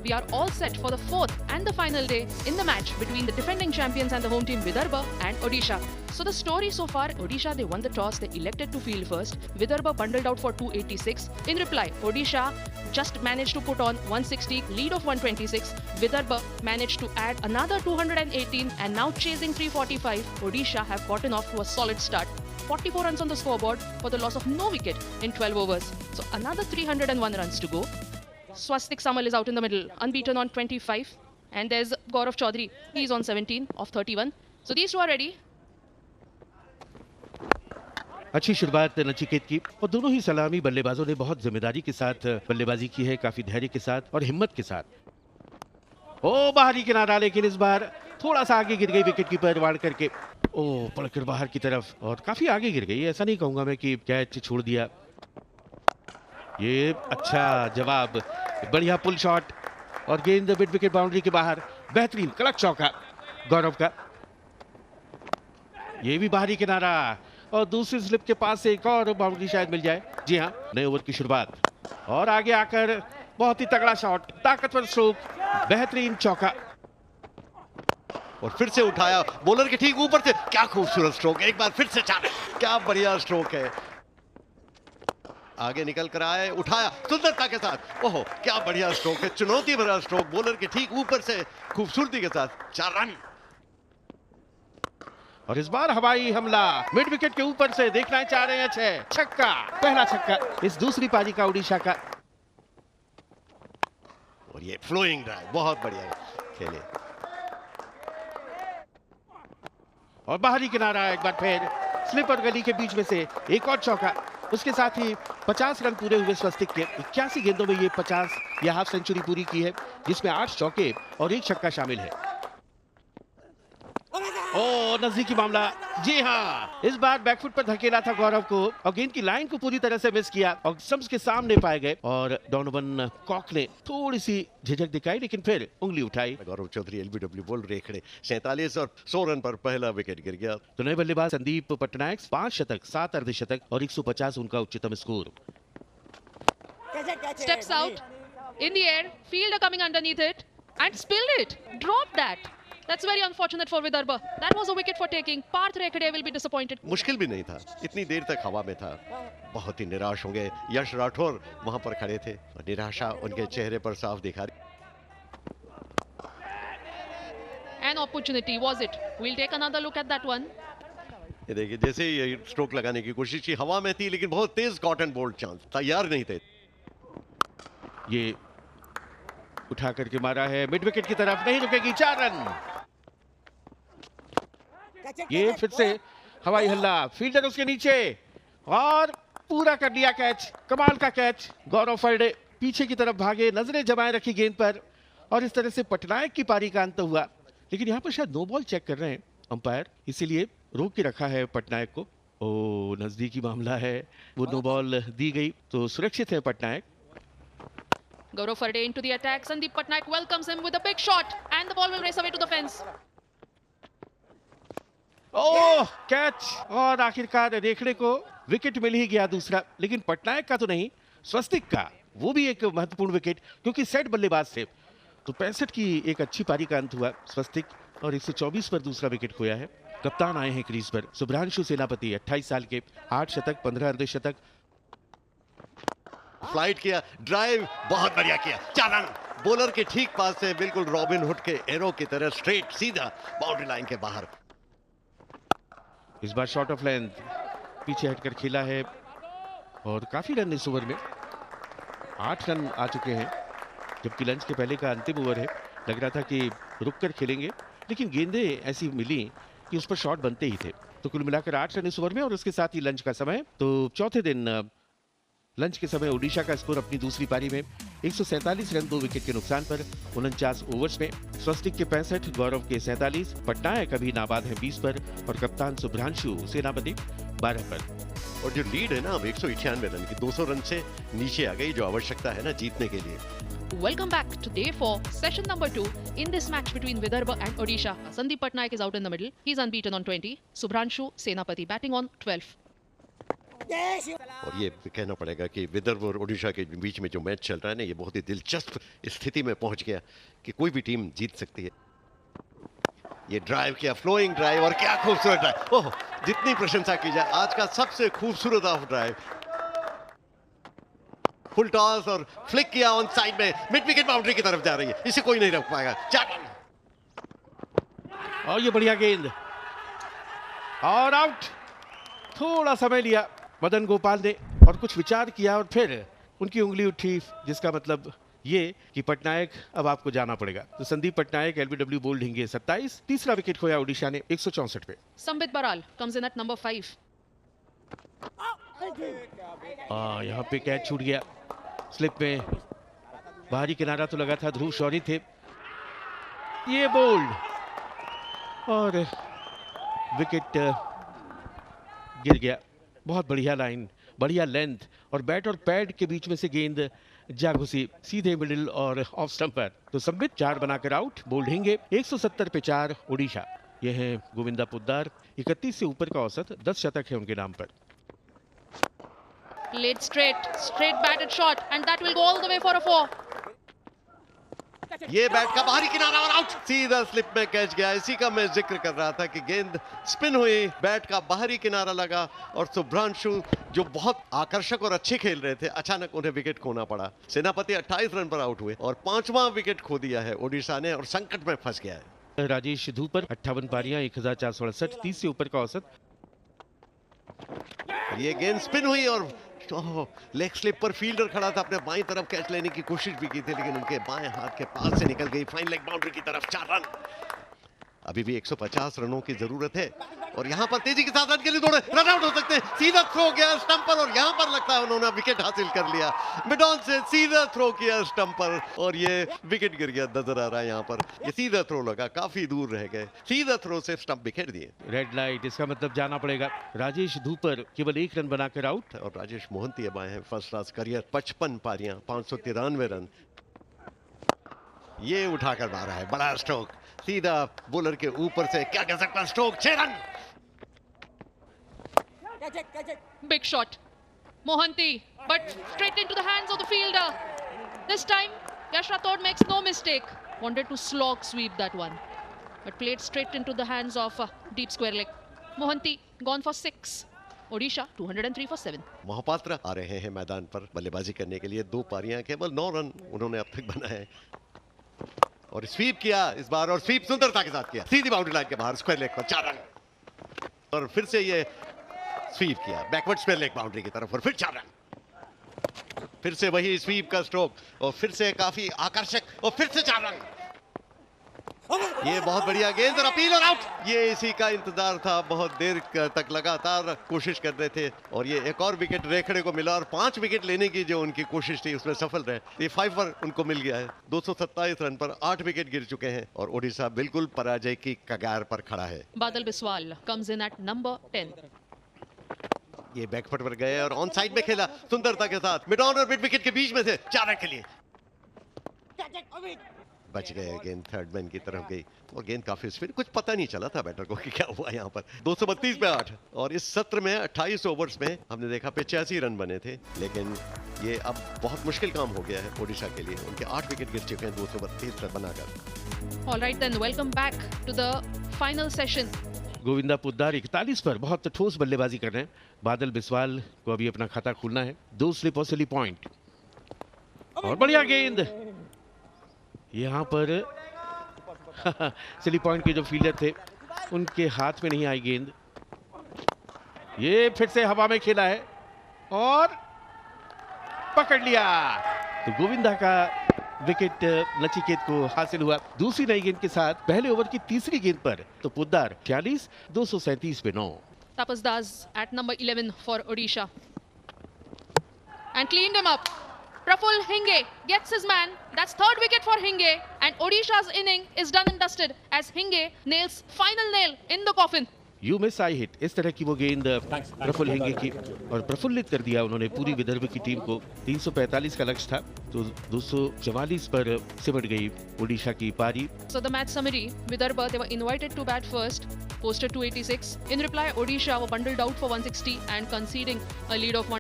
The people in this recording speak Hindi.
we are all set for the fourth and the final day in the match between the defending champions and the home team Vidarbha and Odisha. So the story so far, Odisha, they won the toss, they elected to field first. Vidarbha bundled out for 286. In reply, Odisha just managed to put on 160, lead of 126. Vidarbha managed to add another 218 and now chasing 345. Odisha have gotten off to a solid start. 44 runs on the scoreboard for the loss of no wicket in 12 overs. So another 301 runs to go. Swastik Samal is out in the middle, unbeaten on 25. And there's Gaurav Chaudhary, he's on 17 of 31. So these two are ready. अच्छी शुरुआत नचिकेत की और दोनों ही सलामी बल्लेबाजों ने बहुत जिम्मेदारी के साथ बल्लेबाजी की है, काफी धैर्य के साथ और हिम्मत के साथ। ओ बाहरी किनारा, लेकिन इस बार थोड़ा सा आगे गिर गई विकेट कीपर वाड़ करके। ओ पड़कर बाहर की तरफ और काफी आगे गिर गई। ऐसा नहीं कहूंगा मैं कि कैच छोड़ दिया। ये अच्छा जवाब, बढ़िया पुल शॉट और गेंद मिड विकेट बाउंड्री के बाहर। बेहतरीन कड़क चौका गौरव का। ये भी बाहरी किनारा और दूसरी स्लिप के पास से एक और बाउंड्री शायद मिल जाए। जी हाँ, नए ओवर की शुरुआत और आगे आकर बहुत ही तगड़ा शॉट, ताकतवर स्ट्रोक, बेहतरीन चौका और फिर से उठाया बॉलर के ठीक ऊपर से। क्या खूबसूरत स्ट्रोक, एक बार फिर से चार, क्या बढ़िया स्ट्रोक है। आगे निकल कर आए, उठाया सुंदरता के साथ। ओहो क्या बढ़िया स्ट्रोक है, चुनौती भरा स्ट्रोक, बॉलर के ठीक ऊपर से खूबसूरती के साथ 4 रन। और इस बार हवाई हमला मिड विकेट के ऊपर से देखना चाह रहे हैं। 6 छक्का, पहला छक्का इस दूसरी पारी का उड़ीसा का। और ये फ्लोइंग ड्राइव बहुत बढ़िया खेले और बाहरी किनारा एक बार फिर स्लिप और गली के बीच में से एक और चौका। उसके साथ ही 50 रन पूरे हुए स्वस्तिक के। 81 गेंदों में ये 50 या हाफ सेंचुरी पूरी की है, जिसमें 8 चौके और 1 छक्का शामिल है। ओ नजदीकी मामला। जी हाँ, इस बार बैकफुट पर धकेला था गौरव को और गेंद की लाइन को पूरी तरह से मिस किया और स्टंप्स के सामने पाए गए और डोनोवन कॉक ने थोड़ी सी झिझक दिखाई, लेकिन फिर उंगली उठाई। गौरव चौधरी एलबीडब्ल्यू बोल रेखड़े 47 और 100 रन पर पहला विकेट गिर गया। तो नए बल्लेबाज संदीप पटनायक 5 शतक, 7 अर्धशतक और 150 उनका उच्चतम score. Steps out in the air, fielder coming underneath it and spilled it, dropped that. That's very unfortunate for Vidarbha. That was a wicket for taking. Parth Rekhade will be disappointed. मुश्किल भी नहीं था, इतनी देर तक हवा में था। बहुत ही निराश होंगे यश राठौर वहां पर खड़े थे और निराशा उनके चेहरे पर साफ दिखा रही। An opportunity, was it? We'll take another look at that one. ये देखिए, जैसे ही ये स्ट्रोक लगाने की कोशिश की, हवा में थी लेकिन बहुत तेज कॉटन बोल्ट चांस, तैयार नहीं थे। ये उठा करके मारा है मिड विकेट की तरफ, नहीं रुकेगी। 4 रन। ये फिर से हवाई हल्ला, फील्डर उसके नीचे और पूरा कर लिया कैच। कमाल का कैच। गौरव फर्डे पीछे की तरफ भागे, नजरें जमाए रखी गेंद पर और इस तरह से पटनायक की पारी का अंत हुआ। लेकिन यहाँ पर शायद नो बॉल चेक कर रहे हैं अंपायर, इसीलिए रोक के रखा है पटनायक को। ओ नजदीकी मामला है, वो नो बॉल दी गई तो सुरक्षित है Patnaik. Gaurav Farde into the attack. Sandeep Patnaik welcomes him with a big shot and the ball will race away to the fence. Oh catch और आखिरकार रेखड़े को विकेट मिल ही गया दूसरा, लेकिन पटनायक का तो नहीं, स्वस्तिक का। वो भी एक महत्वपूर्ण विकेट क्योंकि सेट बल्लेबाज थे। तो 65 की एक अच्छी पारी का अंत हुआ स्वस्तिक और 124 पर दूसरा विकेट खोया है। कप्तान आए हैं क्रीज पर सुभ्रांशु सेनापति, 28 साल के, 8 शतक, 15 अर्धशतक। फ्लाइट किया, ड्राइव बहुत बढ़िया किया, 4 रन। बॉलर के ठीक पास से बिल्कुल रॉबिन हुड के एरो की तरह स्ट्रेट सीधा बाउंड्री लाइन के बाहर। इस बार शॉर्ट ऑफ लेंथ पीछे हटकर खेला है और काफी रन इस ओवर में, 8 रन आ चुके हैं, जबकि लंच के पहले का अंतिम ओवर है। लग रहा था कि रुक कर खेलेंगे, लेकिन गेंदें ऐसी मिली कि उस पर शॉट बनते ही थे। तो कुल मिलाकर 8 रन इस ओवर में और उसके साथ ही लंच का समय। तो चौथे दिन लंच के समय ओडिशा का स्कोर अपनी दूसरी पारी में 147 रन 2 विकेट के नुकसान पर 49 ओवर्स में। स्वस्तिक के 65, गौरव के 47, पटनायक अभी नाबाद है 20 पर और कप्तान सुभ्रांशु सेनापति 12 पर। और जो लीड है ना अब 198 रन की, 200 रन से नीचे आ गई, जो आवश्यकता है ना जीतने के लिए। Welcome back to day 4, session number 2 in this match between Vidarbha and Odisha. Sandeep Patnaik is out in the middle. He's unbeaten on 20. Subhranshu Senapati batting on 12. और ये कहना पड़ेगा कि विदर्भ और ओडिशा के बीच में जो मैच चल रहा है ना, ये बहुत ही दिलचस्प स्थिति में पहुंच गया कि कोई भी टीम जीत सकती है। ये ड्राइव किया, फ्लोइंग ड्राइव, और क्या खूबसूरत ड्राइव। ओह, जितनी प्रशंसा की जाए, आज का सबसे खूबसूरत ऑफ ड्राइव। फुल टॉस और फ्लिक किया ऑन साइड में, मिड विकेट बाउंड्री की तरफ जा रही है, इसे कोई नहीं रोक पाएगा। 4 रन। और ये बढ़िया गेंद और आउट। थोड़ा समय लिया मदन गोपाल ने और कुछ विचार किया और फिर उनकी उंगली उठी, जिसका मतलब ये कि पटनायक अब आपको जाना पड़ेगा। तो संदीप पटनायक एलबीडब्ल्यू बोल्ड हिंगे 27, तीसरा विकेट खोया ओडिशा ने 164 पे। Sambit Baral comes in at number 5. यहाँ पे कैच छूट गया स्लिप में, बाहरी किनारा तो लगा था, ध्रुव शौरी थे। ये बोल्ड और विकेट गिर गया। बहुत बढ़िया लाइन, बढ़िया लेंथ, और बैट और पैड के बीच में से गेंद जा घुसी सीधे मिडिल और ऑफ स्टंप पर। तो संबित 4 बनाकर आउट। बोल्ड हिंगे 170 पे 4 ओडिशा। ये है गोविंदा पुद्दार, 31 से ऊपर का औसत, 10 शतक है उनके नाम पर। Laid straight batted shot, and that will go all the way for a 4. ये बैट का बाहरी किनारा और आउट, सीधा स्लिप में कैच गया। इसी का मैं जिक्र कर रहा था कि गेंद स्पिन हुई, बैट का बाहरी किनारा लगा, और सुभ्रांशु जो बहुत आकर्षक और अच्छे खेल रहे थे, अचानक उन्हें विकेट खोना पड़ा। सेनापति 28 रन पर आउट हुए और 5वां विकेट खो दिया है ओडिशा ने और संकट में फंस गया है। राजेश धूपर 58 पारियां, 1468, 30 से ऊपर का औसत। ये गेंद स्पिन हुई और लेग स्लिप पर फील्डर खड़ा था, अपने बाईं तरफ कैच लेने की कोशिश भी की थी, लेकिन उनके बाएं हाथ के पास से निकल गई फाइन लेग बाउंड्री की तरफ। 4 रन। अभी भी 150 रनों की जरूरत है और यहां पर तेजी के साथ रन के लिए दौड़े, रन आउट हो सकते हैं। सीधा थ्रो किया स्टंप पर और यहां पर लगता है उन्होंने विकेट हासिल कर लिया। मिड ऑन से सीधा थ्रो किया स्टंप पर और ये विकेट गिर गया, नजर आ रहा है यहां पर। ये सीधा थ्रो लगा, काफी दूर रह गए, सीधा थ्रो से स्टंप बिखेर दिए। रेड लाइट, इसका मतलब जाना पड़ेगा। राजेश धूपर केवल 1 रन बनाकर आउट। और राजेश मोहंती अब आए हैं फर्स्ट क्लास करियर, 55 पारियां, 593 रन। ये उठाकर मारा है, बड़ा स्ट्रोक, सीधा बॉलर के ऊपर से, क्या कह सकता stroke. 6 run. Big shot. Mohanty, but straight into the hands of the fielder. This time, Yash Rathod makes no mistake. Wanted to slog sweep that one, but played straight into the hands of deep square leg. Mohanty gone for 6. Odisha 203 for 7. Mohapatra आ रहे हैं मैदान पर बल्लेबाजी करने के लिए। 2 पारियां, केवल 9 रन उन्होंने अब तक बनाए और स्वीप किया इस बार, और स्वीप सुंदरता के साथ किया, सीधी बाउंड्री लाइन के बाहर स्क्वायर लेग पर। 4 रन। और फिर से ये स्वीप किया बैकवर्ड स्क्वायर लेग बाउंड्री की तरफ और फिर 4 रन। फिर से वही स्वीप का स्ट्रोक और फिर से काफी आकर्षक और फिर से 4 रन। ये बहुत बढ़िया गेंद और अपील और आउट। ये इसी का इंतजार था, बहुत देर तक लगातार कोशिश कर रहे थे और ये एक और विकेट रेखड़े को मिला और 5 विकेट लेने की जो उनकी कोशिश थी उसमें सफल रहे। ये 5 पर उनको मिल गया है। 227 रन पर 8 विकेट गिर चुके हैं और ओडिशा बिल्कुल पराजय की कगार पर खड़ा है। Badal Biswal comes in at number 10. ये बैकफुट पर गए और ऑन साइड में खेला सुंदरता के साथ, मिड ऑन और मिड विकेट के बीच में से 4 रन के लिए बच गए। गेंद थर्ड मैन की तरफ गई और गेंद काफी स्पिन, कुछ पता नहीं चला था बैटर को कि क्या हुआ यहाँ पर। 232 पे 8 और इस सत्र में 28 ओवर्स में हमने देखा 85 रन बने थे, लेकिन ये अब बहुत मुश्किल काम हो गया है ओडिशा के लिए। उनके 8 विकेट गिर चुके हैं 232 रन बनाकर। All right then, welcome back to the final session. Govinda Poddar 41 पर बहुत ठोस बल्लेबाजी कर रहे हैं। बादल बिस्वाल को अभी अपना खाता खोलना है। 2 स्लिप और सिली पॉइंट और बढ़िया गेंद यहाँ पर सिली पॉइंट के जो फील्डर थे उनके हाथ में नहीं आई गेंद। ये फिर से हवा में खेला है और पकड़ लिया। तो गोविंदा का विकेट नचिकेत को हासिल हुआ। दूसरी नई गेंद के साथ पहले ओवर की तीसरी गेंद पर तो पुद्दार 46, 237 पे 9। Tapas Das at number 11 for Odisha and cleaned him up. Praful Hinge gets his man. That's 3rd wicket for Hinge, and Odisha's inning is done and dusted as Hinge nails final nail in the coffin. You miss I hit, इस तरह की वो गेंद प्रफुल्ल हिंगे की और प्रफुल्लित कर दिया उन्होंने पूरी विदर्भ की टीम को। 345 का लक्ष्य था तो 244 पर सिमट गई ओडिशा की पारी। So the match summary: Vidarbha, they were invited to bat first. posted 286. In reply, Odisha were bundled out for 160 and conceding a lead of 1.